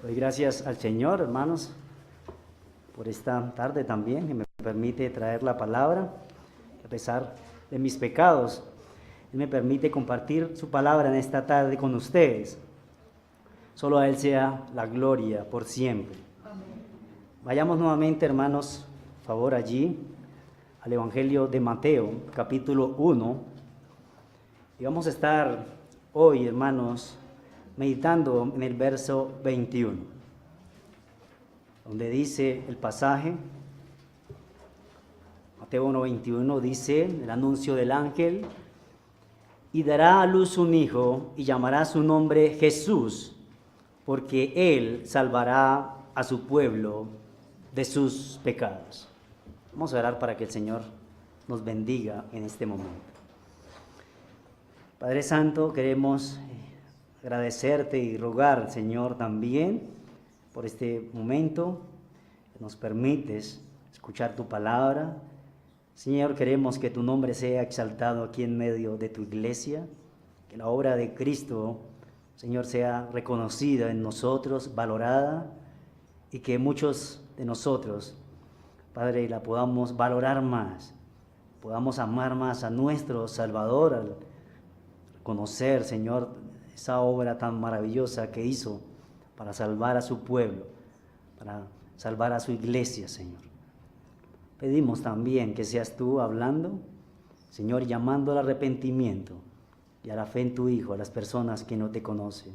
Doy gracias al Señor, hermanos, por esta tarde también, que me permite traer la palabra, a pesar de mis pecados. Él me permite compartir su palabra en esta tarde con ustedes. Solo a Él sea la gloria por siempre. Vayamos nuevamente, hermanos, por favor, allí, al Evangelio de Mateo, capítulo 1. Y vamos a estar hoy, hermanos, meditando en el verso 21, donde dice el pasaje, Mateo 1:21 dice, el anuncio del ángel, y dará a luz un hijo y llamará su nombre Jesús, porque él salvará a su pueblo de sus pecados. Vamos a orar para que el Señor nos bendiga en este momento. Padre Santo, queremos agradecerte y rogar, Señor, también por este momento que nos permites escuchar tu palabra. Señor, queremos que tu nombre sea exaltado aquí en medio de tu iglesia, que la obra de Cristo, Señor, sea reconocida en nosotros, valorada, y que muchos de nosotros, Padre, la podamos valorar más, podamos amar más a nuestro Salvador, al conocer, Señor, esa obra tan maravillosa que hizo para salvar a su pueblo, para salvar a su iglesia, Señor. Pedimos también que seas tú hablando, Señor, llamando al arrepentimiento y a la fe en tu Hijo, a las personas que no te conocen.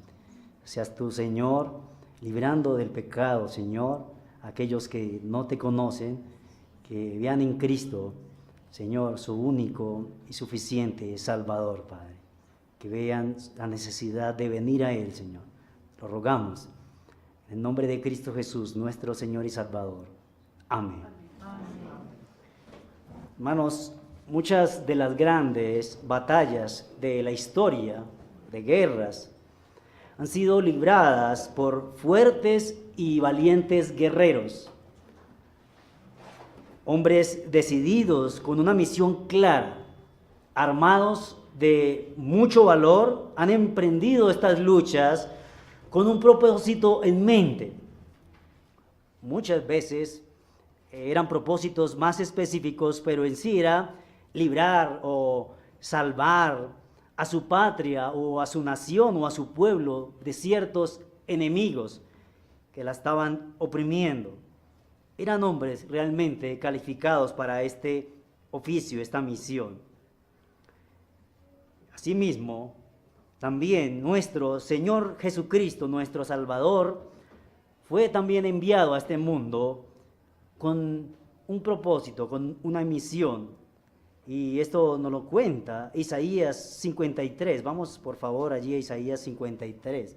Seas tú, Señor, librando del pecado, Señor, a aquellos que no te conocen, que vean en Cristo, Señor, su único y suficiente Salvador, Padre. Que vean la necesidad de venir a Él, Señor. Lo rogamos en el nombre de Cristo Jesús, nuestro Señor y Salvador. Amén. Amén. Hermanos, muchas de las grandes batallas de la historia, de guerras, han sido libradas por fuertes y valientes guerreros, hombres decididos con una misión clara, armados de mucho valor, han emprendido estas luchas con un propósito en mente. Muchas veces eran propósitos más específicos, pero en sí era librar o salvar a su patria o a su nación o a su pueblo de ciertos enemigos que la estaban oprimiendo. Eran hombres realmente calificados para este oficio, esta misión. Asimismo, también nuestro Señor Jesucristo, nuestro Salvador, fue también enviado a este mundo con un propósito, con una misión. Y esto nos lo cuenta Isaías 53. Vamos por favor allí a Isaías 53.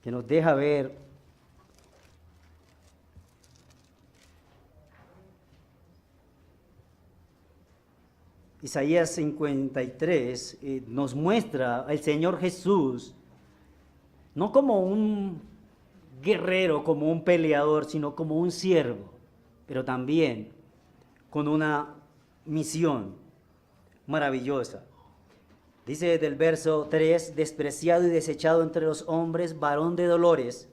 Que nos deja ver Isaías 53 nos muestra al Señor Jesús no como un guerrero, como un peleador, sino como un siervo, pero también con una misión maravillosa. Dice desde el verso 3, despreciado y desechado entre los hombres, varón de dolores,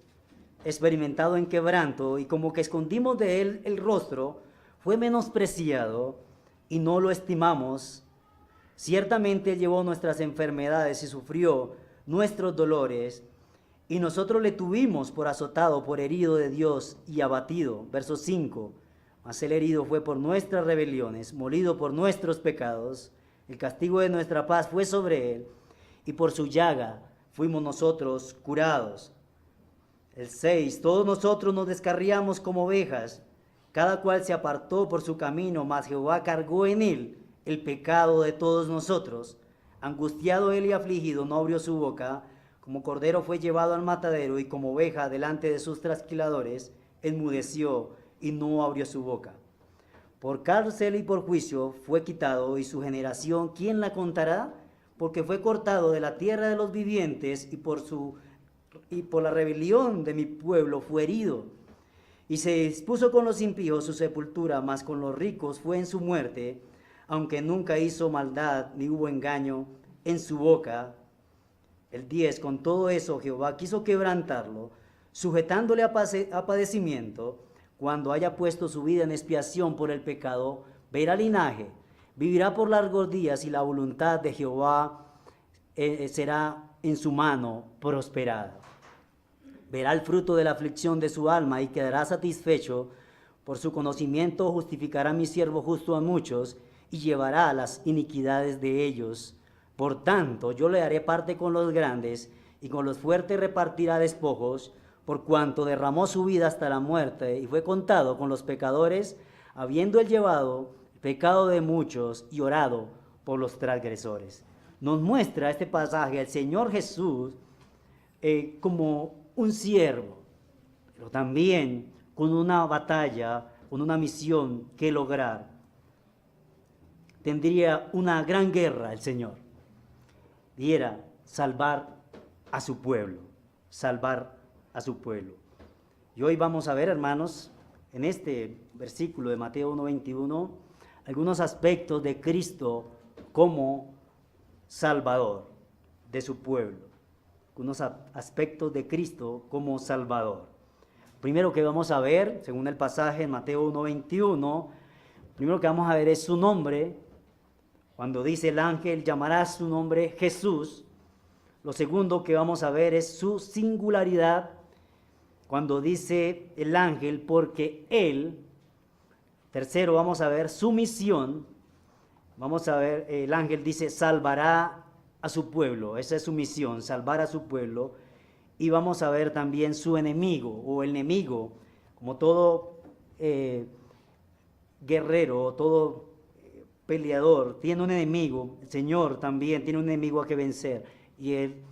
experimentado en quebranto, y como que escondimos de él el rostro, fue menospreciado y no lo estimamos. Ciertamente él llevó nuestras enfermedades y sufrió nuestros dolores, y nosotros le tuvimos por azotado, por herido de Dios y abatido. Verso 5, mas el herido fue por nuestras rebeliones, molido por nuestros pecados, el castigo de nuestra paz fue sobre él, y por su llaga fuimos nosotros curados. El 6, todos nosotros nos descarriamos como ovejas, cada cual se apartó por su camino, mas Jehová cargó en él el pecado de todos nosotros. Angustiado él y afligido, no abrió su boca. Como cordero fue llevado al matadero, y como oveja delante de sus trasquiladores, enmudeció y no abrió su boca. Por cárcel y por juicio fue quitado, y su generación, ¿quién la contará? Porque fue cortado de la tierra de los vivientes, y por la rebelión de mi pueblo fue herido. Y se dispuso con los impíos su sepultura, mas con los ricos fue en su muerte, aunque nunca hizo maldad ni hubo engaño en su boca. El 10, con todo eso Jehová quiso quebrantarlo, sujetándole a padecimiento. Cuando haya puesto su vida en expiación por el pecado, verá linaje, vivirá por largos días, y la voluntad de Jehová será en su mano prosperada. Verá el fruto de la aflicción de su alma y quedará satisfecho. Por su conocimiento justificará mi siervo justo a muchos y llevará las iniquidades de ellos. Por tanto, yo le daré parte con los grandes, y con los fuertes repartirá despojos, por cuanto derramó su vida hasta la muerte y fue contado con los pecadores, habiendo él llevado el pecado de muchos y orado por los transgresores. Nos muestra este pasaje el Señor Jesús como un siervo, pero también con una batalla, con una misión que lograr. Tendría una gran guerra el Señor, y era salvar a su pueblo, salvar a su pueblo. Y hoy vamos a ver, hermanos, en este versículo de Mateo 1:21, algunos aspectos de Cristo como Salvador de su pueblo, algunos aspectos de Cristo como Salvador. Primero que vamos a ver, según el pasaje en Mateo 1:21, primero que vamos a ver es su nombre. Cuando dice el ángel, llamará su nombre Jesús. Lo segundo que vamos a ver es su singularidad. Cuando dice el ángel, porque él. Tercero, vamos a ver su misión. Vamos a ver, el ángel dice, salvará a su pueblo. Esa es su misión, salvar a su pueblo. Y vamos a ver también su enemigo, o el enemigo, como todo guerrero, todo peleador tiene un enemigo. El Señor también tiene un enemigo a que vencer, y él,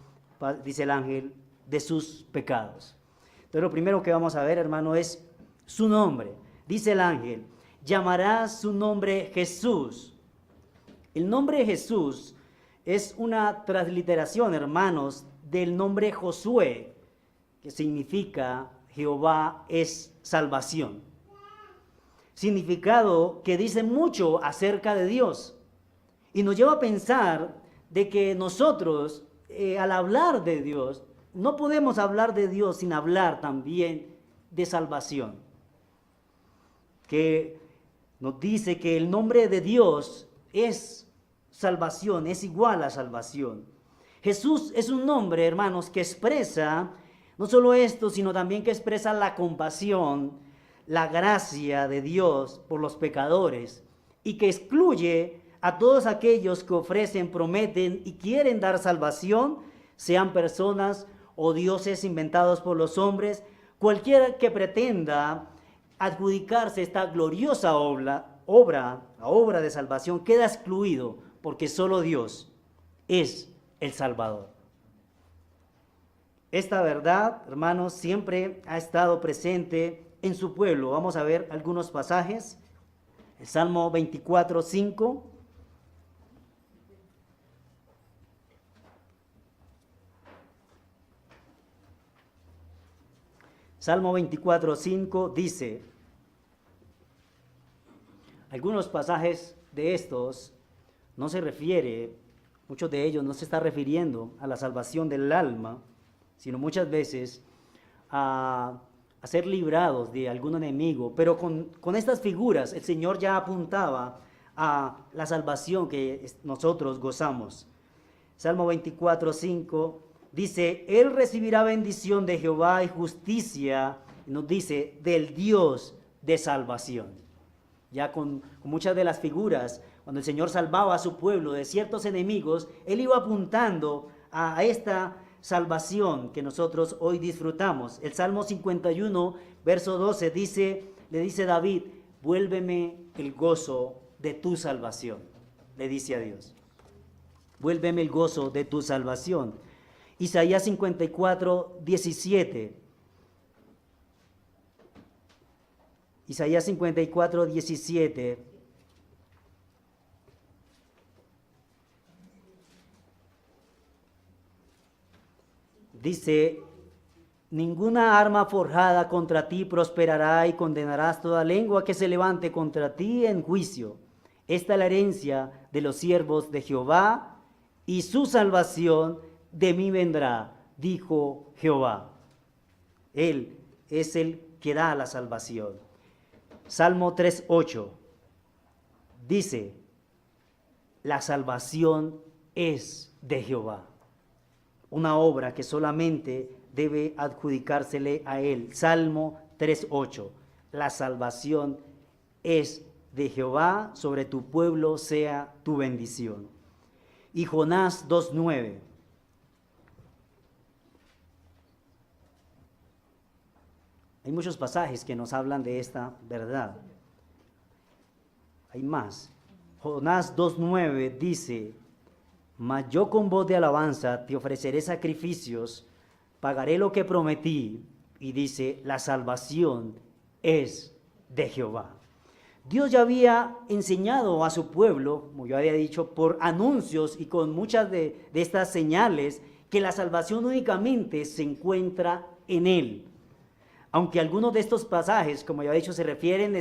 dice el ángel, de sus pecados. Entonces lo primero que vamos a ver, hermano, es su nombre. Dice el ángel, llamará su nombre Jesús. El nombre Jesús es una transliteración, hermanos, del nombre Josué, que significa Jehová es salvación. Significado que dice mucho acerca de Dios y nos lleva a pensar de que nosotros al hablar de Dios no podemos hablar de Dios sin hablar también de salvación, que nos dice que el nombre de Dios es salvación, es igual a salvación. Jesús es un nombre, hermanos, que expresa no solo esto, sino también que expresa la compasión, la gracia de Dios por los pecadores, y que excluye a todos aquellos que ofrecen, prometen y quieren dar salvación, sean personas o dioses inventados por los hombres. Cualquiera que pretenda adjudicarse esta gloriosa obra de salvación queda excluido, porque solo Dios es el Salvador. Esta verdad, hermanos, siempre ha estado presente en su pueblo. Vamos a ver algunos pasajes. El Salmo 24:5. Salmo 24:5 dice, algunos pasajes de estos no se refiere, muchos de ellos no se está refiriendo a la salvación del alma, sino muchas veces a ser librados de algún enemigo. Pero con estas figuras el Señor ya apuntaba a la salvación que nosotros gozamos. Salmo 24:5 dice, Él recibirá bendición de Jehová y justicia, y nos dice, del Dios de salvación. Ya con muchas de las figuras, cuando el Señor salvaba a su pueblo de ciertos enemigos, Él iba apuntando a esta salvación que nosotros hoy disfrutamos. El Salmo 51, verso 12 dice, le dice David, vuélveme el gozo de tu salvación, le dice a Dios. Vuélveme el gozo de tu salvación. Isaías 54, 17. Isaías 54, 17. Dice, ninguna arma forjada contra ti prosperará, y condenarás toda lengua que se levante contra ti en juicio. Esta es la herencia de los siervos de Jehová, y su salvación de mí vendrá, dijo Jehová. Él es el que da la salvación. Salmo 3:8 dice, la salvación es de Jehová. Una obra que solamente debe adjudicársele a Él. Salmo 3:8. La salvación es de Jehová, sobre tu pueblo sea tu bendición. Y Jonás 2:9. Hay muchos pasajes que nos hablan de esta verdad. Hay más. Jonás 2:9 dice, mas yo con voz de alabanza te ofreceré sacrificios, pagaré lo que prometí. Y dice, la salvación es de Jehová. Dios ya había enseñado a su pueblo, como yo había dicho, por anuncios y con muchas de estas señales, que la salvación únicamente se encuentra en Él. Aunque algunos de estos pasajes, como ya he dicho, no se refieren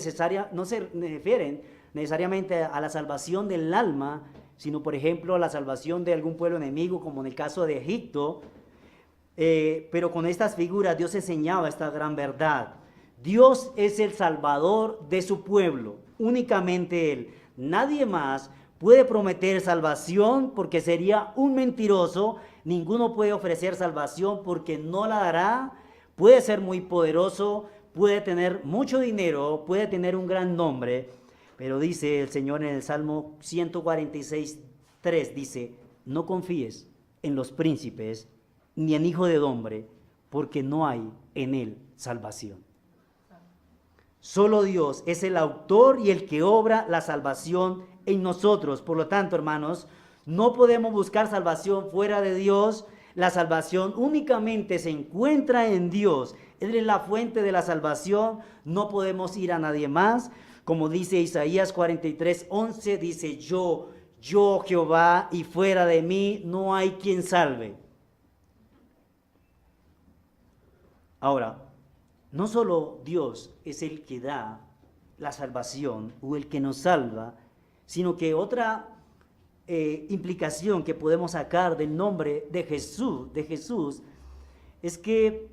necesariamente a la salvación del alma, sino por ejemplo a la salvación de algún pueblo enemigo, como en el caso de Egipto, pero con estas figuras Dios enseñaba esta gran verdad. Dios es el salvador de su pueblo, únicamente Él. Nadie más puede prometer salvación porque sería un mentiroso. Ninguno puede ofrecer salvación porque no la dará. Puede ser muy poderoso, puede tener mucho dinero, puede tener un gran nombre, pero dice el Señor en el Salmo 146:3, dice, no confíes en los príncipes ni en hijo de hombre, porque no hay en él salvación. Solo Dios es el autor y el que obra la salvación en nosotros. Por lo tanto, hermanos, no podemos buscar salvación fuera de Dios. La salvación únicamente se encuentra en Dios. Él es la fuente de la salvación. No podemos ir a nadie más. Como dice Isaías 43:11, dice, yo Jehová, y fuera de mí no hay quien salve. Ahora, no solo Dios es el que da la salvación o el que nos salva, sino que otra implicación que podemos sacar del nombre de Jesús es que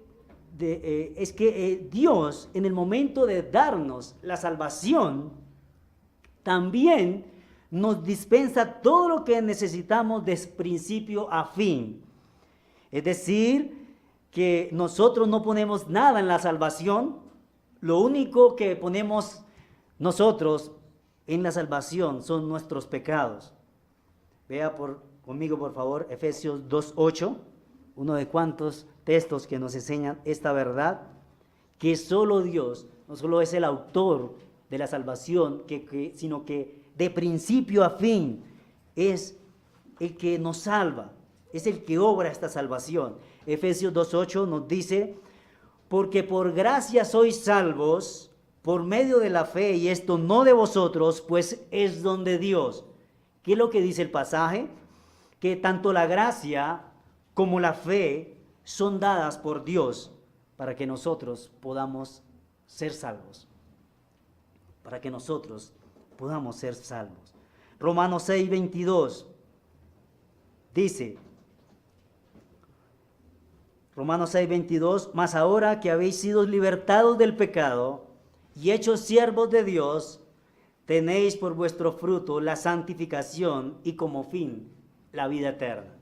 Dios, en el momento de darnos la salvación, también nos dispensa todo lo que necesitamos de principio a fin. Es decir, que nosotros no ponemos nada en la salvación. Lo único que ponemos nosotros en la salvación son nuestros pecados. Vea conmigo, por favor, Efesios 2:8, uno de cuantos textos que nos enseñan esta verdad, que solo Dios, no solo es el autor de la salvación, sino que de principio a fin es el que nos salva, es el que obra esta salvación. Efesios 2:8 nos dice, porque por gracia sois salvos por medio de la fe, y esto no de vosotros, pues es don de Dios. ¿Qué es lo que dice el pasaje? Que tanto la gracia como la fe son dadas por Dios para que nosotros podamos ser salvos. Para que nosotros podamos ser salvos. Romanos 6:22 dice, Romanos 6:22, mas ahora que habéis sido libertados del pecado y hechos siervos de Dios, tenéis por vuestro fruto la santificación y como fin la vida eterna.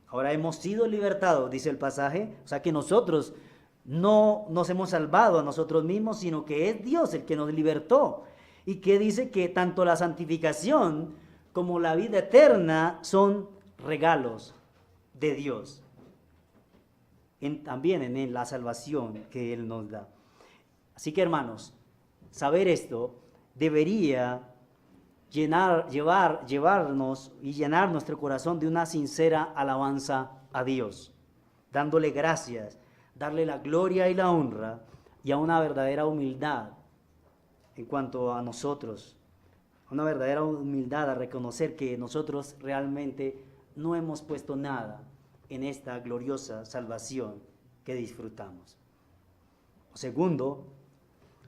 Ahora hemos sido libertados, dice el pasaje, o sea que nosotros no nos hemos salvado a nosotros mismos, sino que es Dios el que nos libertó. Y que dice que tanto la santificación como la vida eterna son regalos de Dios. También en la salvación que Él nos da. Así que, hermanos, saber esto debería llevarnos y llenar nuestro corazón de una sincera alabanza a Dios, dándole gracias, darle la gloria y la honra y a una verdadera humildad en cuanto a nosotros, una verdadera humildad a reconocer que nosotros realmente no hemos puesto nada en esta gloriosa salvación que disfrutamos. Segundo,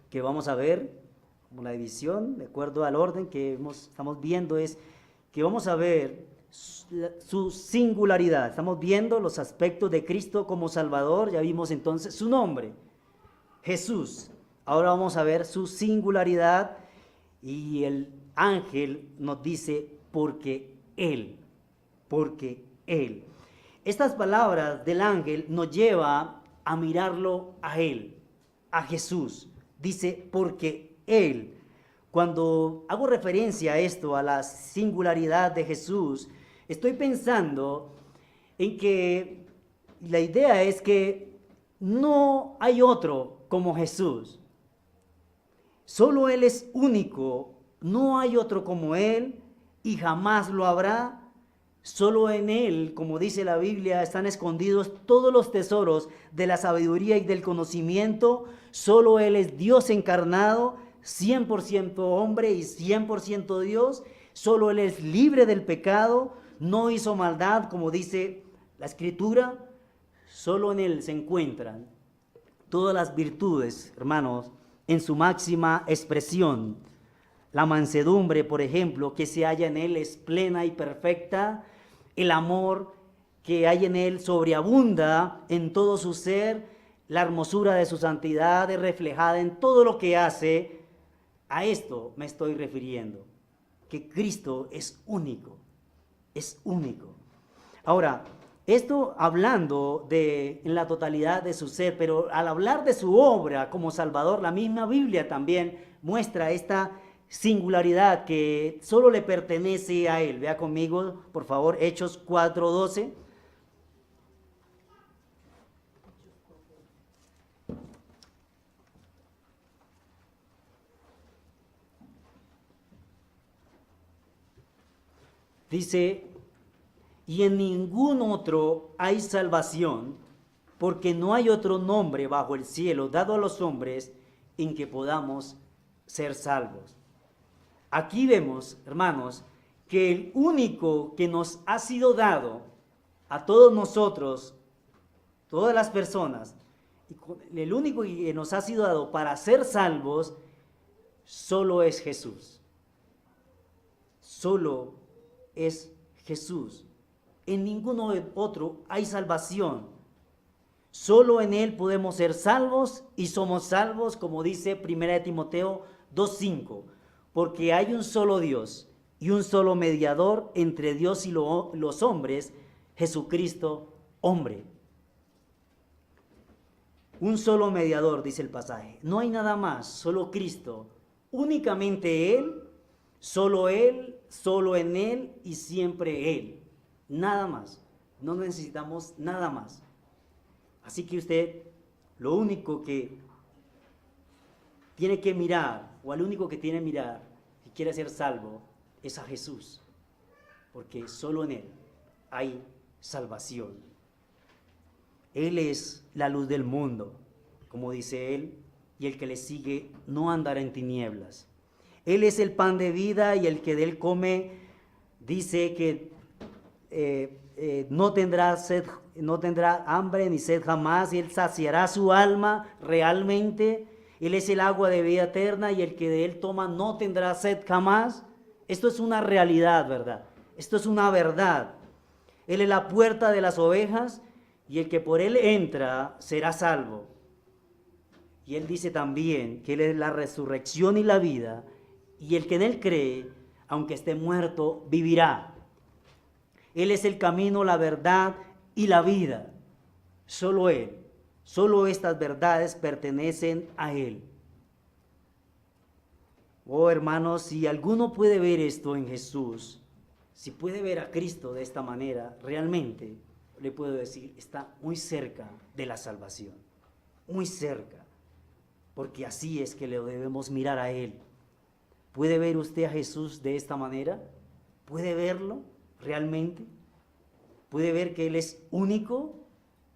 que vamos a ver, como la división, de acuerdo al orden que estamos viendo, es que vamos a ver su singularidad. Estamos viendo los aspectos de Cristo como Salvador, ya vimos entonces su nombre, Jesús. Ahora vamos a ver su singularidad y el ángel nos dice porque Él. Estas palabras del ángel nos lleva a mirarlo a Él, a Jesús. Dice porque Él. Cuando hago referencia a esto, a la singularidad de Jesús, estoy pensando en que la idea es que no hay otro como Jesús. Solo Él es único, no hay otro como Él y jamás lo habrá. Solo en Él, como dice la Biblia, están escondidos todos los tesoros de la sabiduría y del conocimiento. Solo Él es Dios encarnado, 100% hombre y 100% Dios. Solo Él es libre del pecado, no hizo maldad, como dice la Escritura. Solo en Él se encuentran todas las virtudes, hermanos, en su máxima expresión. La mansedumbre, por ejemplo, que se halla en Él es plena y perfecta. El amor que hay en Él sobreabunda en todo su ser. La hermosura de su santidad es reflejada en todo lo que hace. A esto me estoy refiriendo, que Cristo es único, es único. Ahora, esto hablando en la totalidad de su ser, pero al hablar de su obra como Salvador, la misma Biblia también muestra esta singularidad que solo le pertenece a Él. Vea conmigo, por favor, Hechos 4:12. Dice, y en ningún otro hay salvación, porque no hay otro nombre bajo el cielo dado a los hombres en que podamos ser salvos. Aquí vemos, hermanos, que el único que nos ha sido dado a todos nosotros, todas las personas, el único que nos ha sido dado para ser salvos, solo es Jesús. Solo es Jesús. En ninguno otro hay salvación. Solo en Él podemos ser salvos y somos salvos, como dice 1 Timoteo 2:5. Porque hay un solo Dios y un solo mediador entre Dios y los hombres, Jesucristo, hombre. Un solo mediador, dice el pasaje. No hay nada más, solo Cristo. Únicamente Él, solo en Él y siempre Él. Nada más. No necesitamos nada más. Así que usted, lo único que tiene que mirar, o al único que tiene que mirar, si quiere ser salvo, es a Jesús. Porque solo en Él hay salvación. Él es la luz del mundo, como dice Él, y el que le sigue no andará en tinieblas. Él es el pan de vida y el que de Él come, dice que no tendrá hambre ni sed jamás, y Él saciará su alma realmente. Él es el agua de vida eterna y el que de Él toma no tendrá sed jamás. Esto es una realidad, ¿verdad? Esto es una verdad. Él es la puerta de las ovejas y el que por Él entra será salvo. Y Él dice también que Él es la resurrección y la vida, y el que en Él cree, aunque esté muerto, vivirá. Él es el camino, la verdad y la vida. Solo Él. Solo estas verdades pertenecen a Él. Oh, hermanos, si alguno puede ver esto en Jesús, si puede ver a Cristo de esta manera, realmente le puedo decir, está muy cerca de la salvación. Muy cerca. Porque así es que le debemos mirar a Él. ¿Puede ver usted a Jesús de esta manera? ¿Puede verlo realmente? ¿Puede ver que Él es único?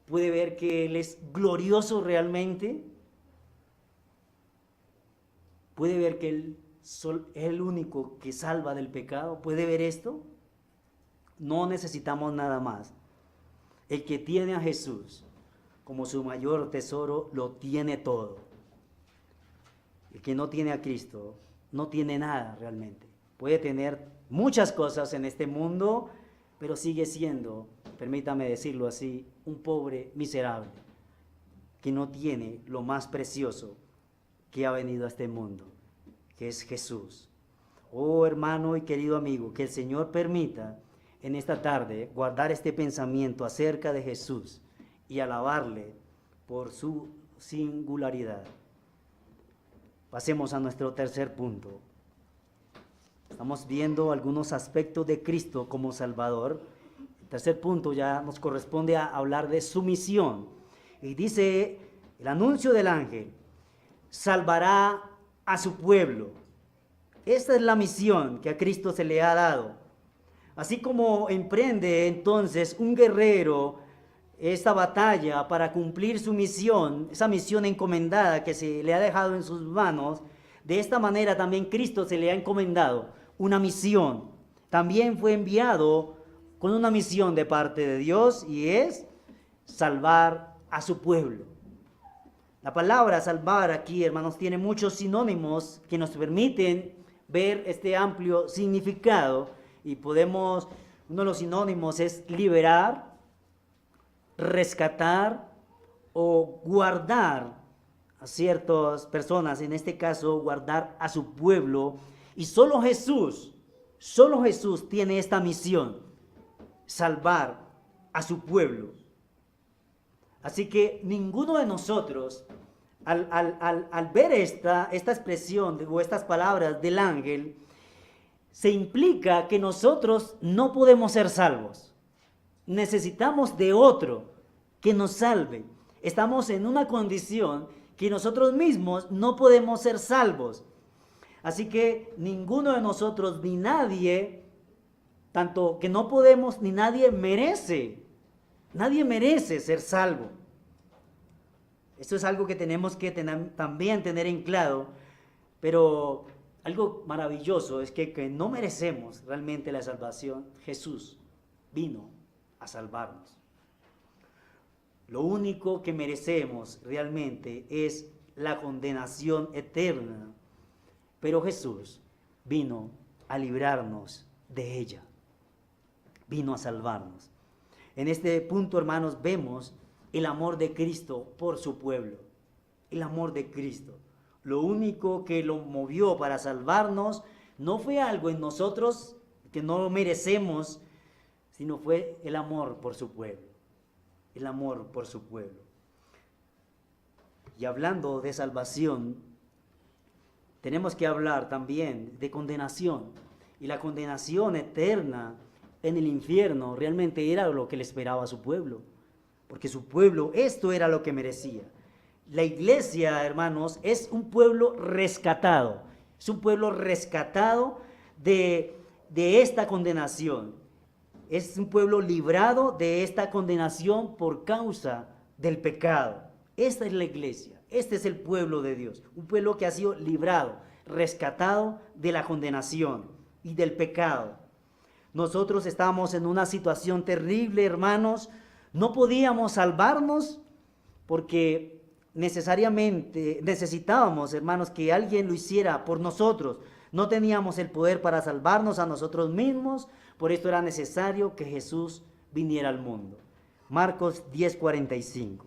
¿Puede ver que Él es glorioso realmente? ¿Puede ver que Él es el único que salva del pecado? ¿Puede ver esto? No necesitamos nada más. El que tiene a Jesús como su mayor tesoro, lo tiene todo. El que no tiene a Cristo no tiene nada realmente. Puede tener muchas cosas en este mundo, pero sigue siendo, permítame decirlo así, un pobre miserable que no tiene lo más precioso que ha venido a este mundo, que es Jesús. Oh hermano y querido amigo, que el Señor permita en esta tarde guardar este pensamiento acerca de Jesús y alabarle por su singularidad. Pasemos a nuestro tercer punto. Estamos viendo algunos aspectos de Cristo como Salvador. El tercer punto ya nos corresponde a hablar de su misión. Y dice el anuncio del ángel: salvará a su pueblo. Esta es la misión que a Cristo se le ha dado. Así como emprende entonces un guerrero esta batalla para cumplir su misión, esa misión encomendada que se le ha dejado en sus manos, de esta manera también Cristo se le ha encomendado una misión. También fue enviado con una misión de parte de Dios, y es salvar a su pueblo. La palabra salvar aquí, hermanos, tiene muchos sinónimos que nos permiten ver este amplio significado, y uno de los sinónimos es liberar, rescatar o guardar a ciertas personas, en este caso guardar a su pueblo. Y solo Jesús tiene esta misión: salvar a su pueblo. Así que ninguno de nosotros, al ver esta expresión o estas palabras del ángel, se implica que nosotros no podemos ser salvos. Necesitamos de otro que nos salve. Estamos en una condición que nosotros mismos no podemos ser salvos. Así que ninguno de nosotros, ni nadie, tanto que no podemos, ni nadie merece ser salvo. Esto es algo que tenemos que también tener en claro, pero algo maravilloso es que no merecemos realmente la salvación. Jesús vino a salvarnos. Lo único que merecemos realmente es la condenación eterna, pero Jesús vino a librarnos de ella, vino a salvarnos. En este punto, hermanos, vemos el amor de Cristo por su pueblo, el amor de Cristo. Lo único que lo movió para salvarnos no fue algo en nosotros que no merecemos, sino fue el amor por su pueblo, el amor por su pueblo. Y hablando de salvación, tenemos que hablar también de condenación. Y la condenación eterna en el infierno realmente era lo que le esperaba a su pueblo, porque su pueblo, esto era lo que merecía. La iglesia, hermanos, es un pueblo rescatado, es un pueblo rescatado de esta condenación. Es un pueblo librado de esta condenación por causa del pecado. Esta es la iglesia, este es el pueblo de Dios, un pueblo que ha sido librado, rescatado de la condenación y del pecado. Nosotros estábamos en una situación terrible, hermanos. No podíamos salvarnos porque necesariamente necesitábamos, hermanos, que alguien lo hiciera por nosotros. No teníamos el poder para salvarnos a nosotros mismos, por esto era necesario que Jesús viniera al mundo. Marcos 10:45.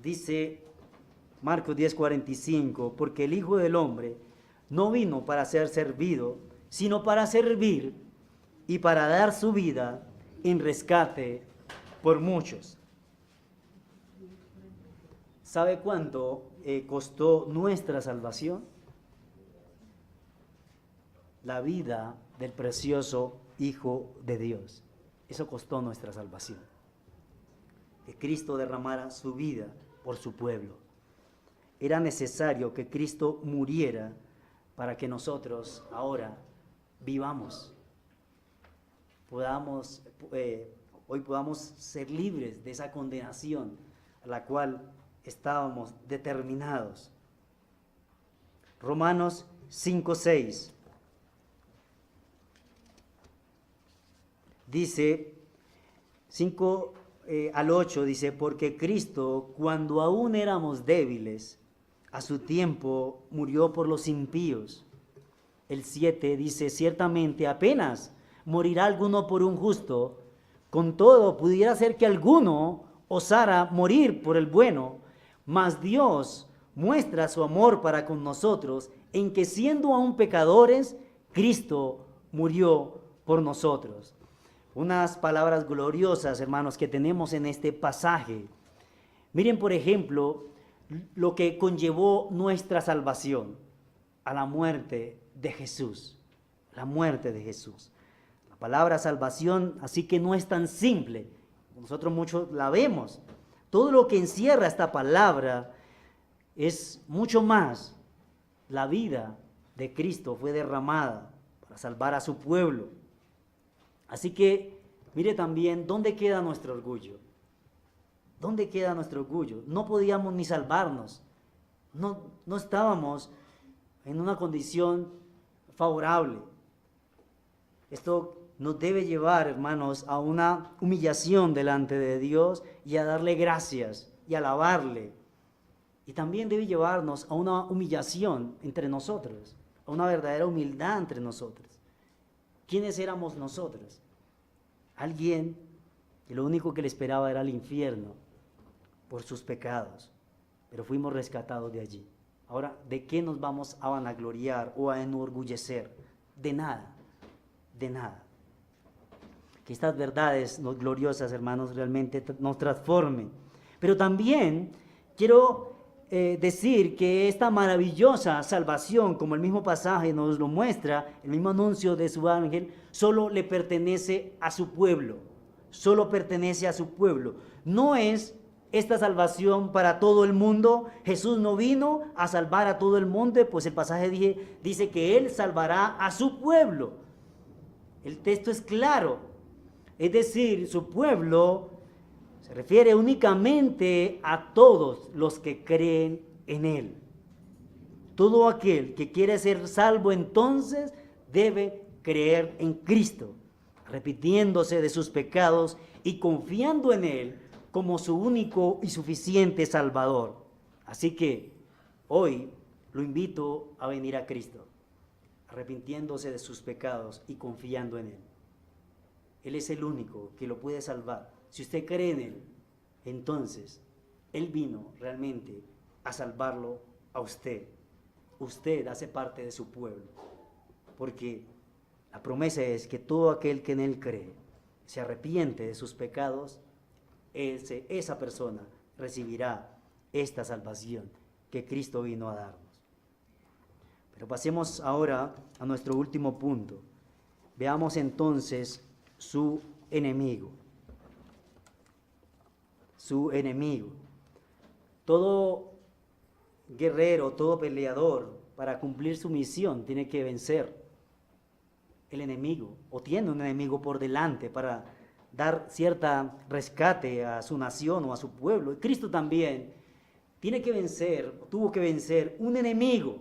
Dice Marcos 10:45, porque el Hijo del Hombre no vino para ser servido, sino para servir y para dar su vida en rescate por muchos. ¿Sabe cuánto costó nuestra salvación? La vida del precioso Hijo de Dios. Eso costó nuestra salvación. Que Cristo derramara su vida por su pueblo. Era necesario que Cristo muriera para que nosotros ahora vivamos. Hoy podamos ser libres de esa condenación a la cual estábamos determinados. Romanos 5:6 dice: 5 al 8 dice, porque Cristo, cuando aún éramos débiles, a su tiempo murió por los impíos. El 7 dice, ciertamente apenas morirá alguno por un justo, con todo pudiera ser que alguno osara morir por el bueno, mas Dios muestra su amor para con nosotros en que siendo aún pecadores, Cristo murió por nosotros. Unas palabras gloriosas, hermanos, que tenemos en este pasaje. Miren, por ejemplo, lo que conllevó nuestra salvación, a la muerte de Jesús, la muerte de Jesús. La palabra salvación, así que no es tan simple, nosotros muchos la vemos. Todo lo que encierra esta palabra es mucho más. La vida de Cristo fue derramada para salvar a su pueblo. Así que, mire también, ¿dónde queda nuestro orgullo? ¿Dónde queda nuestro orgullo? No podíamos ni salvarnos. No estábamos en una condición favorable. Esto nos debe llevar, hermanos, a una humillación delante de Dios y a darle gracias y alabarle. Y también debe llevarnos a una humillación entre nosotros, a una verdadera humildad entre nosotros. ¿Quiénes éramos nosotros? Alguien que lo único que le esperaba era el infierno por sus pecados, pero fuimos rescatados de allí. Ahora, ¿de qué nos vamos a vanagloriar o a enorgullecer? De nada, de nada. Que estas verdades gloriosas, hermanos, realmente nos transformen. Pero también quiero decir que esta maravillosa salvación, como el mismo pasaje nos lo muestra, el mismo anuncio de su ángel, solo le pertenece a su pueblo, solo pertenece a su pueblo. No es esta salvación para todo el mundo. Jesús no vino a salvar a todo el mundo, pues el pasaje dice que Él salvará a su pueblo. El texto es claro, es decir, su pueblo se refiere únicamente a todos los que creen en Él. Todo aquel que quiere ser salvo entonces debe creer en Cristo, arrepintiéndose de sus pecados y confiando en Él como su único y suficiente Salvador. Así que hoy lo invito a venir a Cristo, arrepintiéndose de sus pecados y confiando en Él. Él es el único que lo puede salvar. Si usted cree en Él, entonces Él vino realmente a salvarlo a usted. Usted hace parte de su pueblo, porque la promesa es que todo aquel que en Él cree, se arrepiente de sus pecados, esa persona recibirá esta salvación que Cristo vino a darnos. Pero pasemos ahora a nuestro último punto. Veamos entonces su enemigo. Su enemigo. Todo guerrero, todo peleador, para cumplir su misión, tiene que vencer el enemigo, o tiene un enemigo por delante para dar cierta rescate a su nación o a su pueblo. Y Cristo también tiene que vencer, tuvo que vencer un enemigo,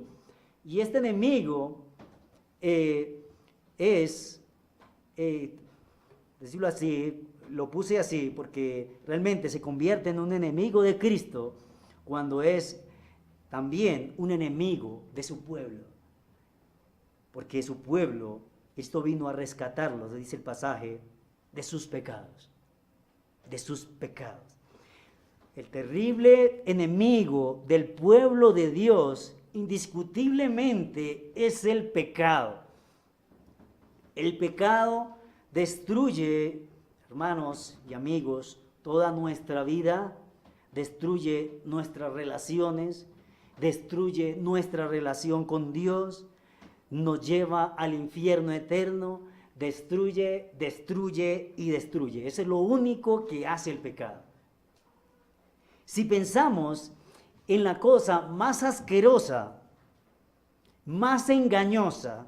y este enemigo decirlo así, lo puse así porque realmente se convierte en un enemigo de Cristo cuando es también un enemigo de su pueblo, porque su pueblo, Cristo vino a rescatarlos, dice el pasaje, de sus pecados, de sus pecados. El terrible enemigo del pueblo de Dios indiscutiblemente es el pecado. El pecado destruye, hermanos y amigos, toda nuestra vida, destruye nuestras relaciones, destruye nuestra relación con Dios, nos lleva al infierno eterno, destruye, destruye y destruye. Eso es lo único que hace el pecado. Si pensamos en la cosa más asquerosa, más engañosa,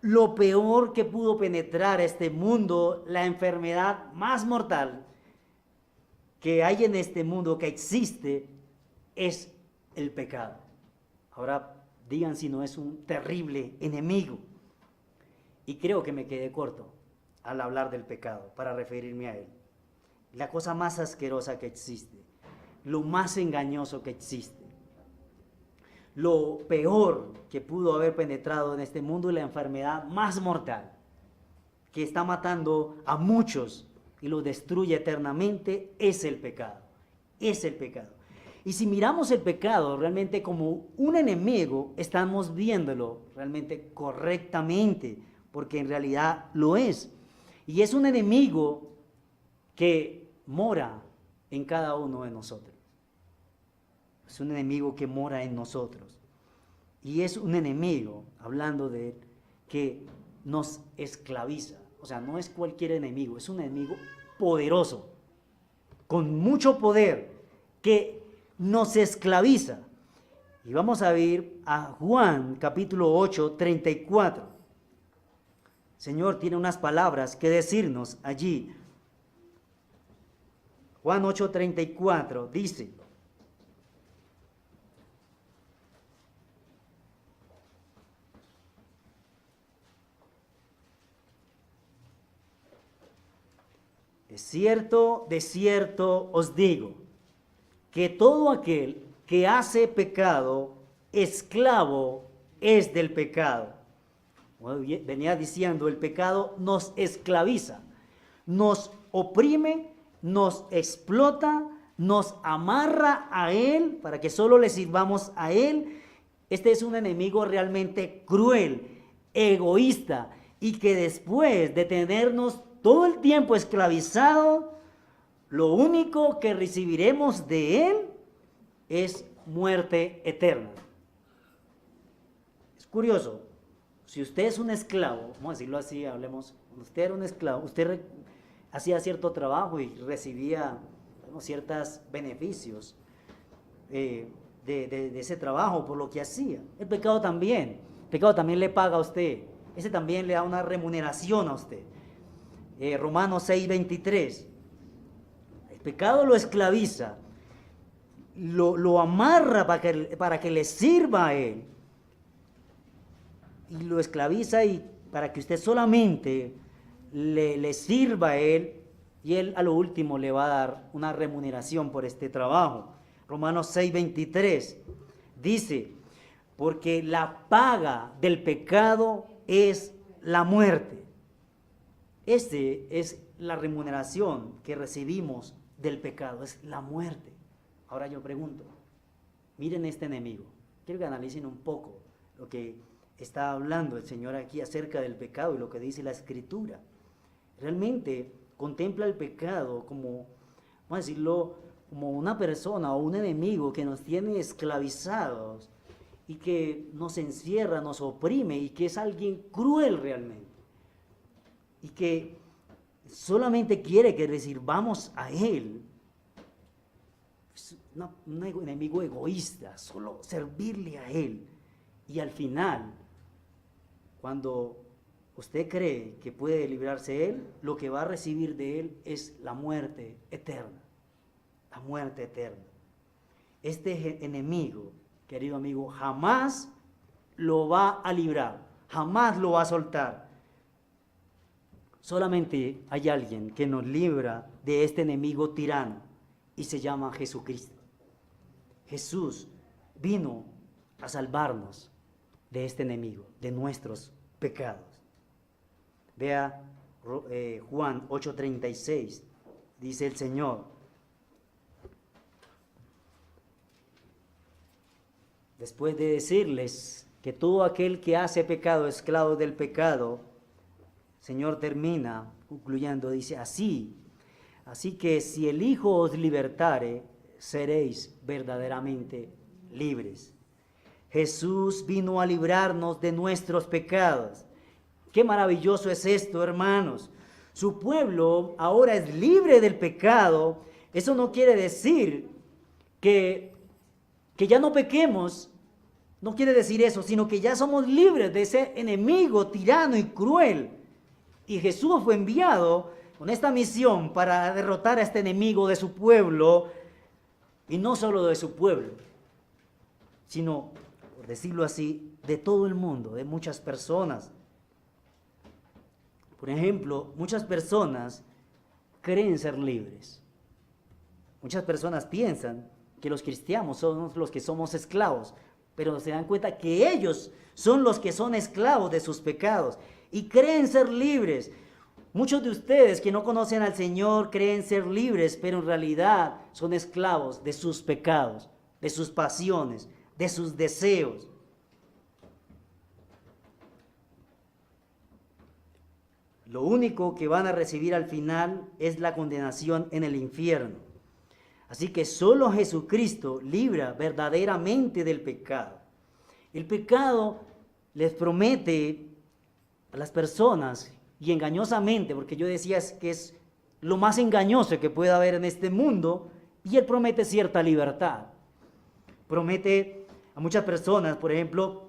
lo peor que pudo penetrar este mundo, la enfermedad más mortal que hay en este mundo, que existe, es el pecado. Ahora digan si no es un terrible enemigo. Y creo que me quedé corto al hablar del pecado para referirme a él. la cosa más asquerosa que existe, lo más engañoso que existe. Lo peor que pudo haber penetrado en este mundo es la enfermedad más mortal, que está matando a muchos y lo destruye eternamente, es el pecado. Es el pecado. Y si miramos el pecado realmente como un enemigo, estamos viéndolo realmente correctamente, porque en realidad lo es. Y es un enemigo que mora en cada uno de nosotros. Es un enemigo que mora en nosotros. Y es un enemigo, hablando de él, que nos esclaviza. O sea, no es cualquier enemigo, es un enemigo poderoso, con mucho poder, que nos esclaviza. Y vamos a ir a Juan capítulo 8, 34. El Señor tiene unas palabras que decirnos allí. Juan 8, 34 dice: de cierto os digo, que todo aquel que hace pecado, esclavo es del pecado. Venía diciendo, el pecado nos esclaviza, nos oprime, nos explota, nos amarra a él para que solo le sirvamos a él. Este es un enemigo realmente cruel, egoísta, y que después de tenernos todo el tiempo esclavizado, lo único que recibiremos de él es muerte eterna. Es curioso, si usted es un esclavo, vamos a decirlo así, hablemos, cuando usted era un esclavo, usted hacía cierto trabajo y recibía ciertos beneficios de ese trabajo por lo que hacía. El pecado también le paga a usted, ese también le da una remuneración a usted. Romanos 6:23. El pecado lo esclaviza, lo amarra para que le sirva a él. Y lo esclaviza y para que usted solamente le sirva a él, y él a lo último le va a dar una remuneración por este trabajo. Romanos 6:23 dice: porque la paga del pecado es la muerte. Este es la remuneración que recibimos del pecado, es la muerte. Ahora yo pregunto, miren este enemigo, quiero que analicen un poco lo que está hablando el Señor aquí acerca del pecado y lo que dice la Escritura. Realmente contempla el pecado como, vamos a decirlo, como una persona o un enemigo que nos tiene esclavizados y que nos encierra, nos oprime, y que es alguien cruel realmente, y que solamente quiere que le sirvamos a él. Es un enemigo egoísta, solo servirle a él. Y al final, cuando usted cree que puede librarse de él, lo que va a recibir de él es la muerte eterna. La muerte eterna. Este enemigo, querido amigo, jamás lo va a librar, jamás lo va a soltar. Solamente hay alguien que nos libra de este enemigo tirano y se llama Jesucristo. Jesús vino a salvarnos de este enemigo, de nuestros pecados. Vea Juan 8:36, dice el Señor: después de decirles que todo aquel que hace pecado es esclavo del pecado, el Señor termina concluyendo, dice: así que si el Hijo os libertare, seréis verdaderamente libres. Jesús vino a librarnos de nuestros pecados. Qué maravilloso es esto, hermanos. Su pueblo ahora es libre del pecado. Eso no quiere decir que ya no pequemos, no quiere decir eso, sino que ya somos libres de ese enemigo tirano y cruel. Y Jesús fue enviado con esta misión para derrotar a este enemigo de su pueblo, y no solo de su pueblo, sino, por decirlo así, de todo el mundo, de muchas personas. Por ejemplo, muchas personas creen ser libres, Muchas personas piensan que los cristianos somos los que somos esclavos, pero se dan cuenta que ellos son los que son esclavos de sus pecados y creen ser libres. Muchos de ustedes que no conocen al Señor creen ser libres, pero en realidad son esclavos de sus pecados, de sus pasiones, de sus deseos. Lo único que van a recibir al final es la condenación en el infierno. Así que solo Jesucristo libra verdaderamente del pecado. El pecado les promete a las personas, y engañosamente, porque yo decía que es lo más engañoso que puede haber en este mundo, y Él promete cierta libertad. Promete a muchas personas, por ejemplo,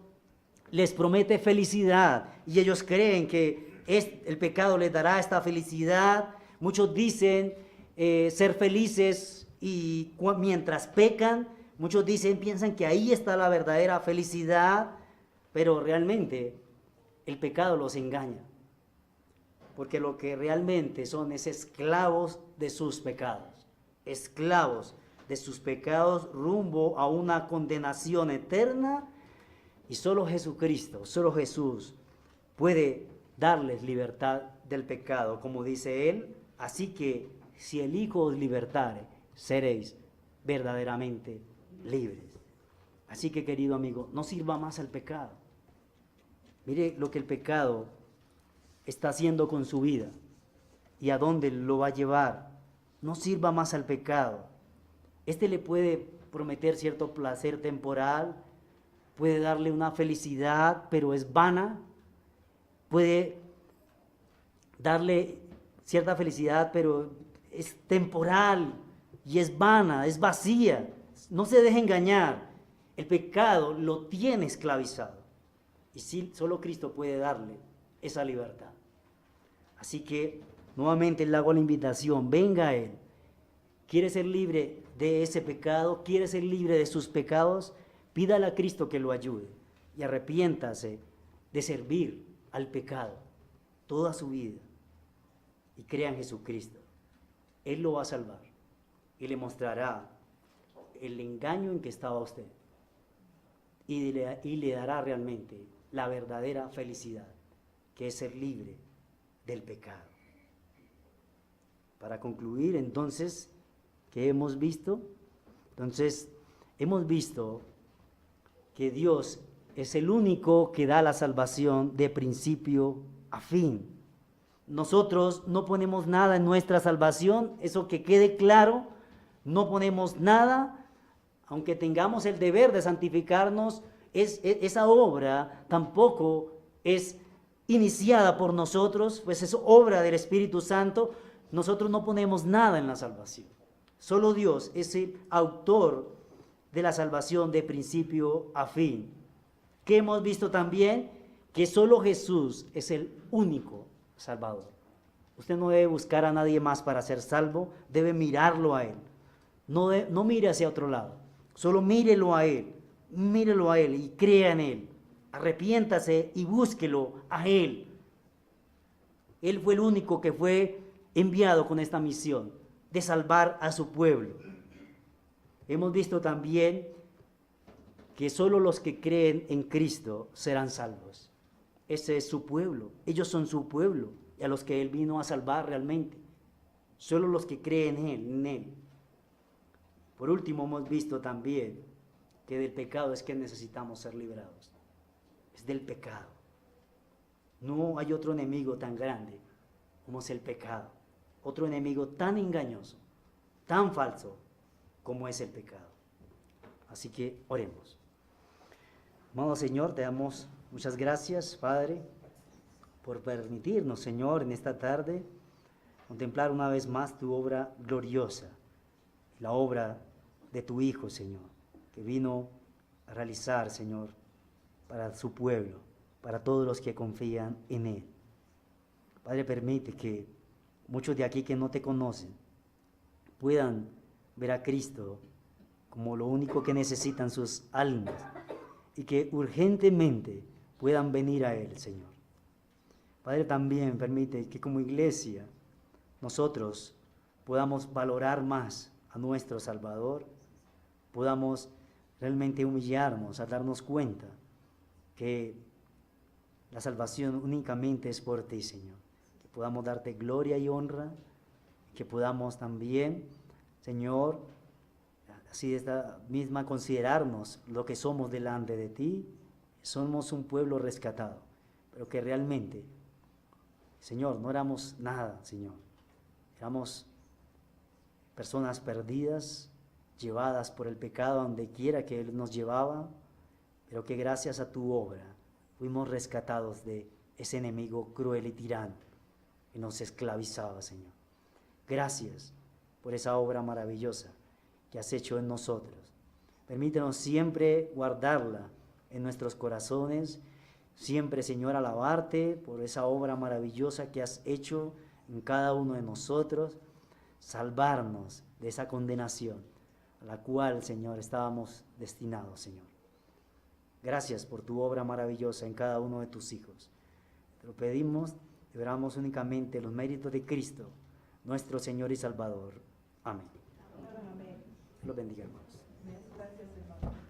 les promete felicidad, y ellos creen que el pecado les dará esta felicidad. Muchos dicen ser felices y mientras pecan, muchos piensan que ahí está la verdadera felicidad, pero realmente el pecado los engaña, porque lo que realmente son es esclavos de sus pecados, esclavos de sus pecados rumbo a una condenación eterna, y solo Jesucristo, solo Jesús puede darles libertad del pecado, como dice Él. Así que si el Hijo os libertare, seréis verdaderamente libres. Así que, querido amigo, no sirva más al pecado. Mire lo que el pecado está haciendo con su vida y a dónde lo va a llevar. No sirva más al pecado. Este le puede prometer cierto placer temporal, puede darle una felicidad, pero es vana. Puede darle cierta felicidad, pero es temporal y es vana, es vacía. No se deje engañar. El pecado lo tiene esclavizado. Y sí, solo Cristo puede darle esa libertad. Así que nuevamente le hago la invitación, venga a Él. ¿Quiere ser libre de ese pecado? ¿Quiere ser libre de sus pecados? Pídale a Cristo que lo ayude y arrepiéntase de servir al pecado toda su vida y crea en Jesucristo. Él lo va a salvar y le mostrará el engaño en que estaba usted y le dará realmente la verdadera felicidad, que es ser libre del pecado. Para concluir, entonces, ¿qué hemos visto? Entonces, hemos visto que Dios es el único que da la salvación de principio a fin. Nosotros no ponemos nada en nuestra salvación, eso que quede claro, no ponemos nada, aunque tengamos el deber de santificarnos, esa obra tampoco es iniciada por nosotros, pues es obra del Espíritu Santo. Nosotros no ponemos nada en la salvación. Solo Dios es el autor de la salvación de principio a fin. ¿Qué hemos visto también? Que solo Jesús es el único Salvador. Usted no debe buscar a nadie más para ser salvo, debe mirarlo a Él. No mire hacia otro lado, solo mírelo a Él y crea en Él. Arrepiéntase y búsquelo a Él. Él fue el único que fue enviado con esta misión de salvar a su pueblo. Hemos visto también que solo los que creen en Cristo serán salvos. Ese es su pueblo, ellos son su pueblo, y a los que Él vino a salvar realmente. Solo los que creen en Él. Por último, hemos visto también que del pecado es que necesitamos ser liberados. Es del pecado. No hay otro enemigo tan grande como es el pecado. Otro enemigo tan engañoso, tan falso como es el pecado. Así que oremos. Amado Señor, te damos muchas gracias, Padre, por permitirnos, Señor, en esta tarde contemplar una vez más tu obra gloriosa, la obra de tu Hijo, Señor, que vino a realizar, Señor, para su pueblo, para todos los que confían en Él. Padre, permite que muchos de aquí que no te conocen puedan ver a Cristo como lo único que necesitan sus almas y que urgentemente puedan venir a Él, Señor. Padre, también permite que como iglesia nosotros podamos valorar más a nuestro Salvador, podamos realmente humillarnos, a darnos cuenta que la salvación únicamente es por ti, Señor. Que podamos darte gloria y honra, que podamos también, Señor, así de esta misma considerarnos lo que somos delante de ti. Somos un pueblo rescatado, pero que realmente, Señor, no éramos nada, Señor. Éramos personas perdidas, llevadas por el pecado a donde quiera que Él nos llevaba, pero que gracias a tu obra fuimos rescatados de ese enemigo cruel y tirano que nos esclavizaba, Señor. Gracias por esa obra maravillosa que has hecho en nosotros. Permítenos siempre guardarla en nuestros corazones, siempre, Señor, alabarte por esa obra maravillosa que has hecho en cada uno de nosotros, salvarnos de esa condenación a la cual, Señor, estábamos destinados, Señor. Gracias por tu obra maravillosa en cada uno de tus hijos. Te lo pedimos, te oramos únicamente los méritos de Cristo, nuestro Señor y Salvador. Amén. Amén. Dios los bendiga, hermanos. Gracias, hermano.